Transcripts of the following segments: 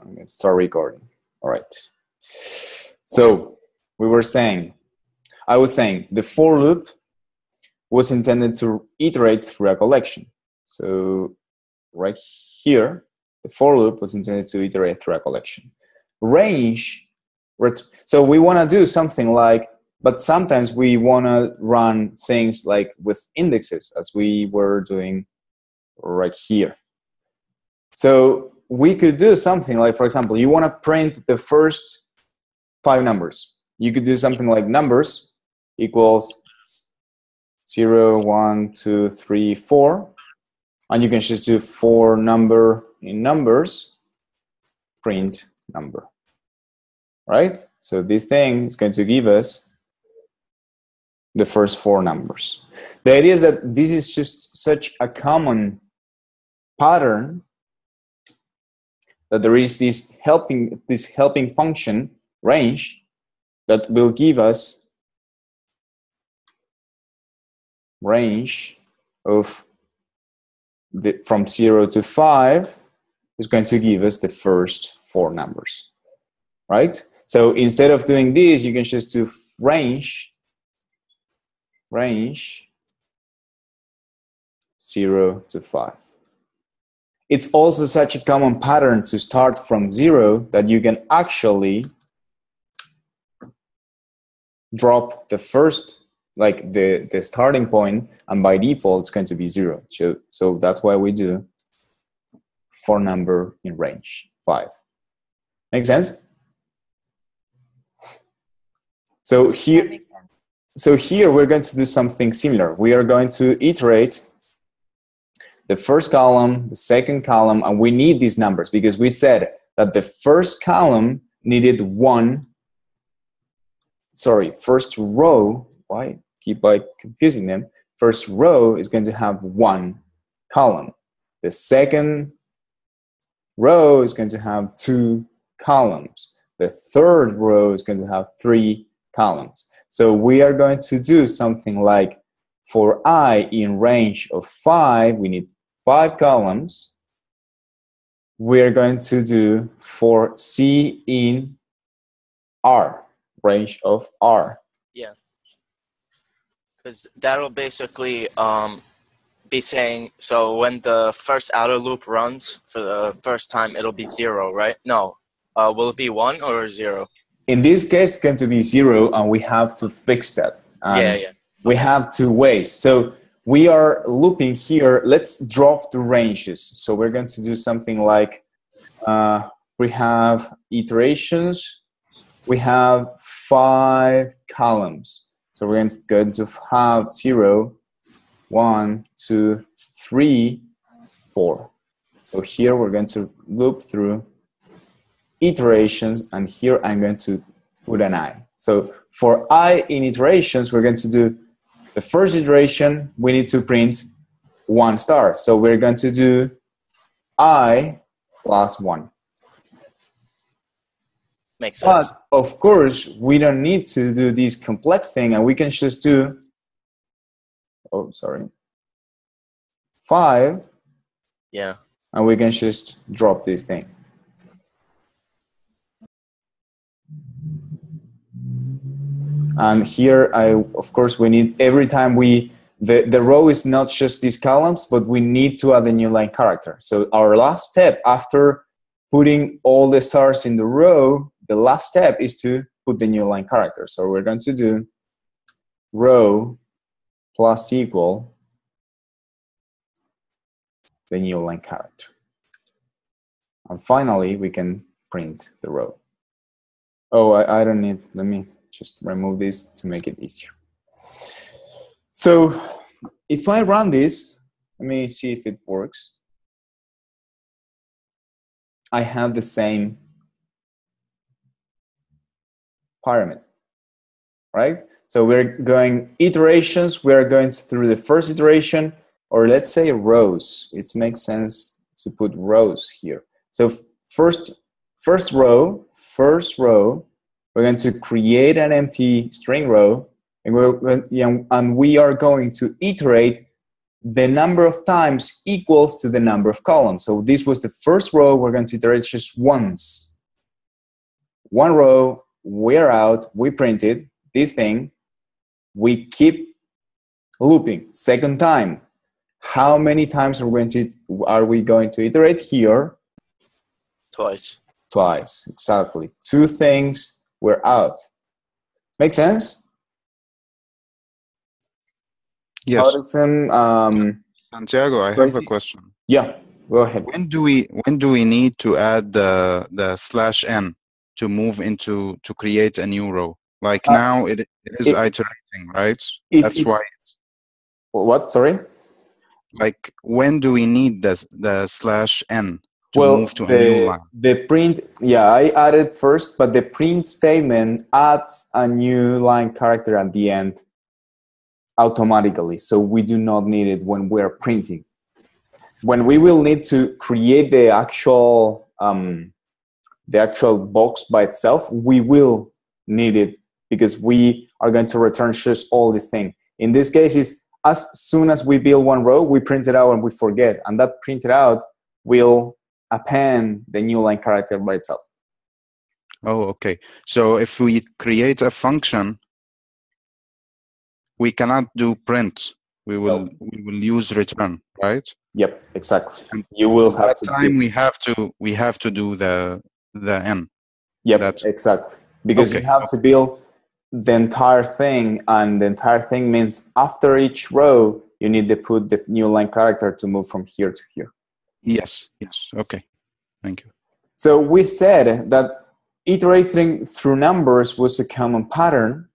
Let's start recording. All right. So I was saying the for loop was intended to iterate through a collection. So right here, the for loop was intended to iterate through a collection. Range, so we want to do something like, but sometimes we want to run things like with indexes, as we were doing right here. So we could do something like, for example, you want to print the first 5 numbers. You could do something like numbers equals 0, 1, 2, 3, 4. And you can just do for number in numbers, print number. Right? So this thing is going to give us the first 4 numbers. The idea is that this is just such a common pattern that there is this helping function range that will give us range of from 0 to 5 is going to give us the first 4 numbers, right? So instead of doing this, you can just do range 0 to 5. It's also such a common pattern to start from 0 that you can actually drop the first, like the starting point, and by default it's going to be 0. So that's why we do for number in range 5. Make sense? So here, we're going to do something similar. We are going to iterate the first column, the second column, and we need these numbers because we said that the first column needed first row, why keep confusing them? First row is going to have 1 column. The second row is going to have 2 columns. The third row is going to have 3 columns. So we are going to do something like, for I in range of 5, we need 5 columns. We are going to do for C in R, range of R. Yeah, because that'll basically be saying, so when the first outer loop runs for the first time, it'll be 0, right? No, will it be 1 or 0? In this case, it's going to be 0, and we have to fix that. Yeah. We have 2 ways. So we are looping here. Let's drop the ranges. So we're going to do something like, we have iterations. We have 5 columns. So we're going to have 0, 1, 2, 3, 4. So here we're going to loop through iterations, and here I'm going to put an I. So for I in iterations, we're going to do the first iteration, we need to print 1 star. So we're going to do I plus 1. Makes sense. But of course, we don't need to do this complex thing, and we can just do, 5. Yeah. And we can just drop this thing. And here, of course, we need, every time the row is not just these columns, but we need to add a new line character. So our last step after putting all the stars in the row, the last step is to put the new line character. So we're going to do row plus equal the new line character. And finally, we can print the row. Oh, I don't need, let me just remove this to make it easier. So if I run this, let me see if it works. I have the same pyramid, right? So we're going iterations, we're going through the first iteration, or let's say rows. It makes sense to put rows here. So first row, we're going to create an empty string row, and we are going to iterate the number of times equals to the number of columns. So this was the first row. We're going to iterate just once. One row, we're out, we printed this thing. We keep looping. Second time. How many times are we going to iterate here? Twice. Twice, exactly. Two things, we're out. Make sense? Yes. How does Santiago, I have a question. Yeah, go ahead. When do we need to add the /n to move into to create a new row? Like now it is iterating, right? That's why. What? Sorry. Like when do we need the /n to move to a new line? The print, yeah, I added first, but the print statement adds a new line character at the end automatically, so we do not need it when we're printing. When we will need to create the actual box by itself, we will need it because we are going to return just all this thing. In this case, is as soon as we build one row, we print it out and we forget, and that printed out will append the new line character by itself. Oh, okay. So if we create a function, we cannot do print. We will use return, right? Yep, exactly. And you will have to. Time we have to do the n. Yep, exactly. Because you have to build the entire thing, and the entire thing means after each row, you need to put the new line character to move from here to here. Yes, yes. Okay, thank you. So we said that iterating through numbers was a common pattern,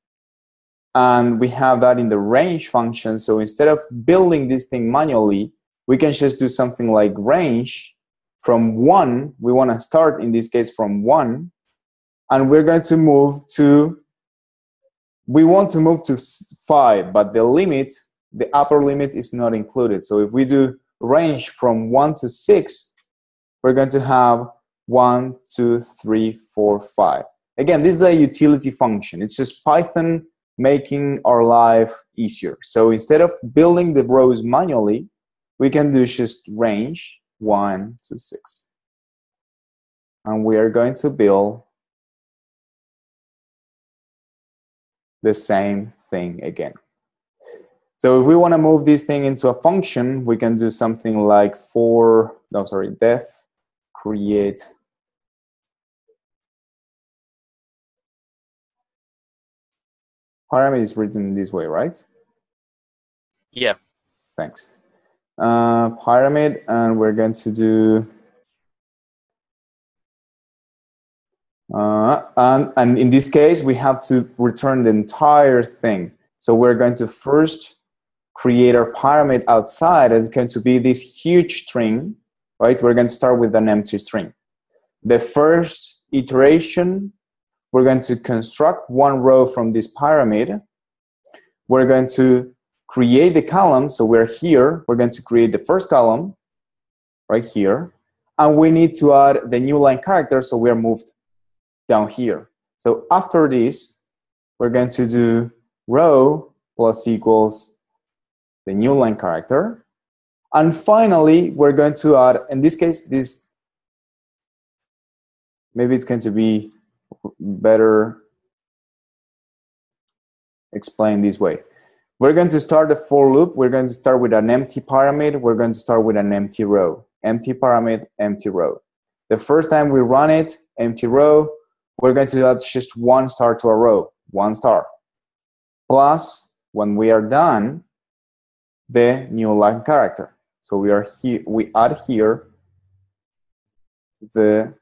and we have that in the range function. So instead of building this thing manually, we can just do something like range from 1. We want to start, in this case, from 1, and we're going to move to, we want to move to 5, but the limit, the upper limit is not included. So if we do range from 1 to 6, we're going to have 1, 2, 3, 4, 5. Again, this is a utility function. It's just Python making our life easier. So instead of building the rows manually, we can do just range 1 to 6. And we are going to build the same thing again. So if we want to move this thing into a function, we can do something like def create parameter is written this way, right? Yeah. Thanks. Pyramid, and we're going to do and in this case we have to return the entire thing. So we're going to first create our pyramid outside. It's going to be this huge string, right? We're going to start with an empty string. The first iteration, we're going to construct one row from this pyramid. We're going to create the column. So we're here. We're going to create the first column right here. And we need to add the new line character. So we're moved down here. So after this, we're going to do row plus equals the new line character. And finally, we're going to add, in this case, maybe it's going to be better explained this way. We're going to start the for loop. We're going to start with an empty pyramid. We're going to start with an empty row. Empty pyramid, empty row. The first time we run it, empty row, we're going to add just 1 star to a row, 1 star. Plus, when we are done, the new line character. So we are here. We add here the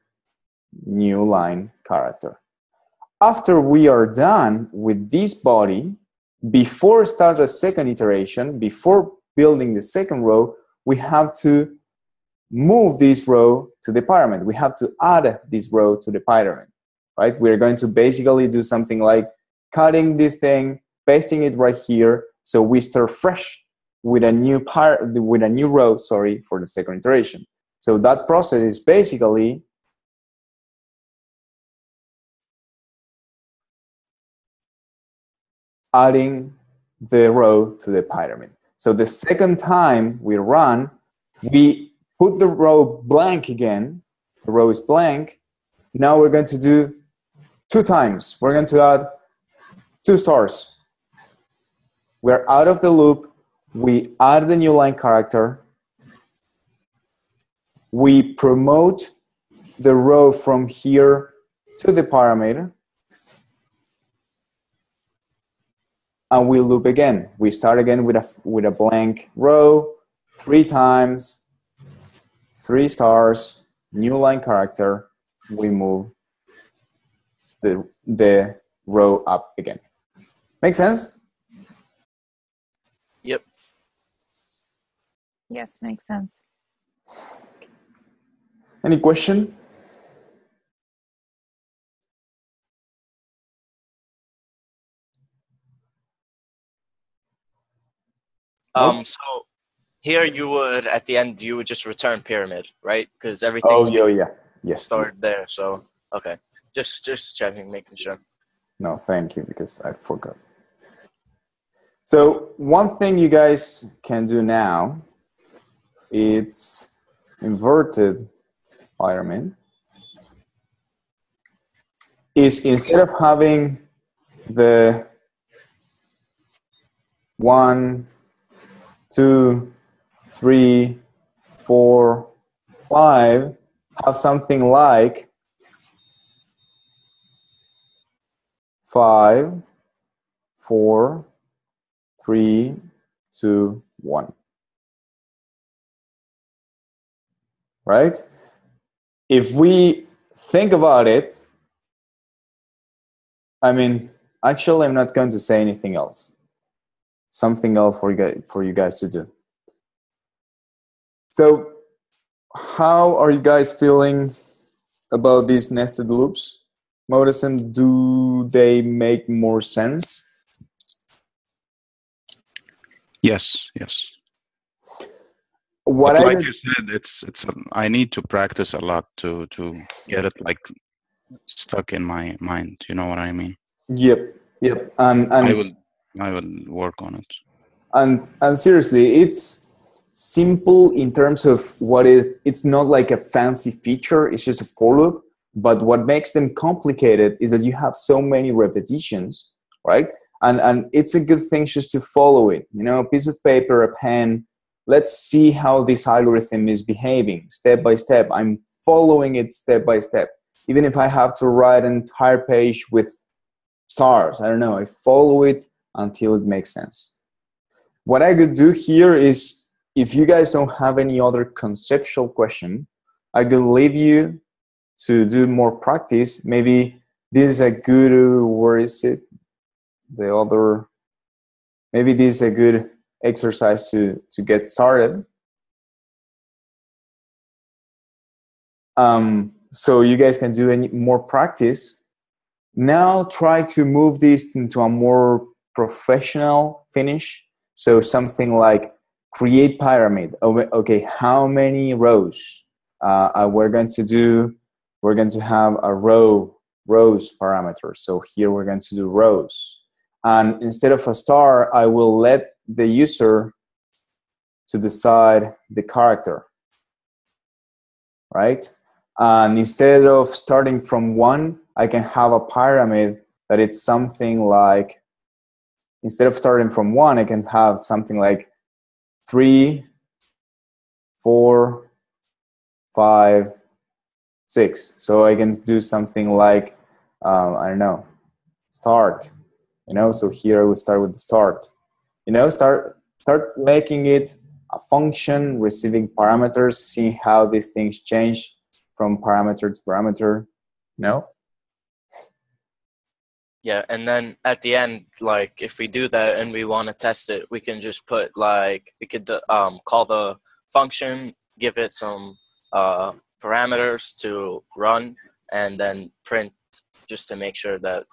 new line character. After we are done with this body, before start a second iteration, before building the second row, we have to move this row to the pyramid. We have to add this row to the pyramid, right? We're going to basically do something like cutting this thing, pasting it right here, so we start fresh with a new row, for the second iteration. So that process is basically adding the row to the pyramid. So the second time we run, we put the row blank again. The row is blank. Now we're going to do 2 times. We're going to add 2 stars. We're out of the loop. We add the new line character. We promote the row from here to the parameter. And we loop again. We start again with a blank row, 3 times, 3 stars, new line character. We move the row up again. Make sense? Yep. Yes, makes sense. Any question? Nope. So here you would, at the end, you would just return pyramid, right? Because Oh, everything's yeah. Yes. stored there. So, okay. Just checking, making sure. No, thank you, because I forgot. So one thing you guys can do now, it's inverted pyramid, is instead of having the 1, 2, 3, 4, 5, have something like 5, 4, 3, 2, 1. Right? If we think about it, I mean, actually, I'm not going to say anything else. Something else for you guys to do. So, how are you guys feeling about these nested loops? Modison, do they make more sense? Yes. What But I like did, you said, I need to practice a lot to get it like stuck in my mind. You know what I mean? yep, and I will work on it. And seriously, it's simple in terms of it's not like a fancy feature, it's just a for loop. But what makes them complicated is that you have so many repetitions, right? And it's a good thing just to follow it. You know, a piece of paper, a pen. Let's see how this algorithm is behaving step by step. I'm following it step by step. Even if I have to write an entire page with stars, I don't know, I follow it until it makes sense. What I could do here is, if you guys don't have any other conceptual question, I could leave you to do more practice. Maybe this is a good, where is it? The other, maybe this is a good exercise to get started. So you guys can do any more practice. Now try to move this into a more professional finish. So something like create pyramid. Okay, how many rows? We're going to have a rows parameter. So here we're going to do rows. And instead of a star, I will let the user to decide the character, right? And instead of starting from 1, I can have a pyramid that it's something like, instead of starting from 1, I can have something like 3, 4, 5, 6. So I can do something like, I don't know, start. You know, so here I will start with the start. You know, start making it a function, receiving parameters, seeing how these things change from parameter to parameter. No? Yeah, and then at the end, like if we do that and we want to test it, we can just put like, we could call the function, give it some parameters to run, and then print just to make sure that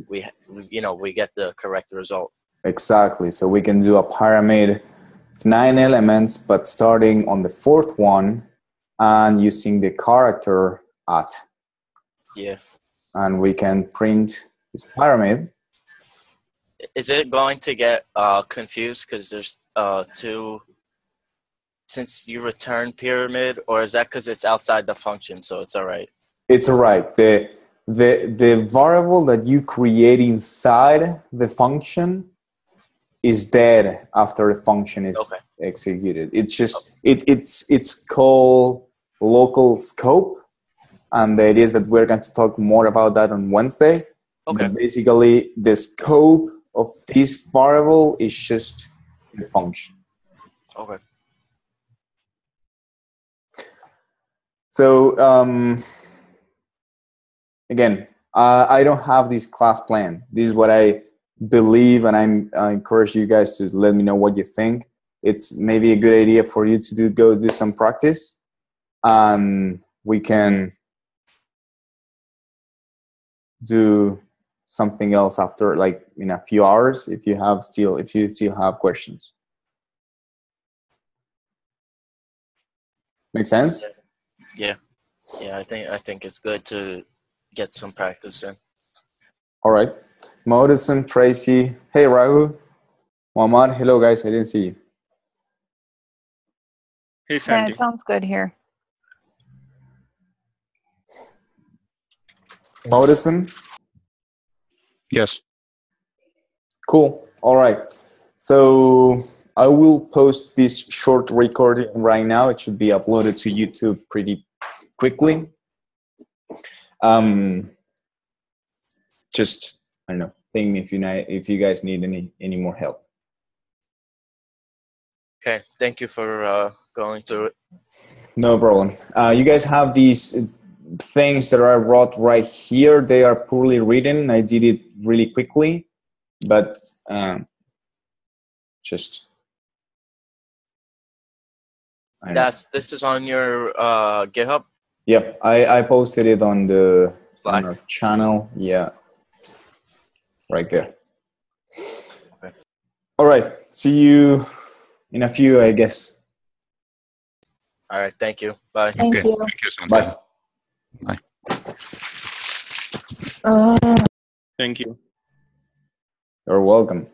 we get the correct result. Exactly. So we can do a pyramid of 9 elements, but starting on the 4th one and using the character at. Yeah. And we can print this pyramid. is it going to get confused because there's two, since you return pyramid, or is that because it's outside the function, so it's all right? It's all right. The variable that you create inside the function is dead after the function is executed. It's just it's called local scope, and the idea is that we're going to talk more about that on Wednesday. Okay. But basically, the scope of this variable is just the function. Okay. So again, I don't have this class plan. This is what I believe, and I encourage you guys to let me know what you think. It's maybe a good idea for you to go do some practice, and we can do something else after, like in a few hours, if you still have questions. Make sense? Yeah. I think it's good to get some practice in. All right. Modison, Tracy. Hey, Rahul. Muhammad. Hello, guys. I didn't see you. Hey, Yeah, Sandy. it sounds good here. Modison. Yes. Cool. All right. So I will post this short recording right now. It should be uploaded to YouTube pretty quickly. Just, I don't know, think if you guys need any more help. Okay. Thank you for going through it. No problem. You guys have these things that I wrote right here. They are poorly written. I did it really quickly, but just. This is on your GitHub? Yep, I posted it on Slack. on our channel. Yeah, right there. Okay. All right. See you in a few, I guess. All right. Thank you. Bye. Thank Okay. you. Thank you, Santiago. Bye. Uh. Thank you. You're welcome.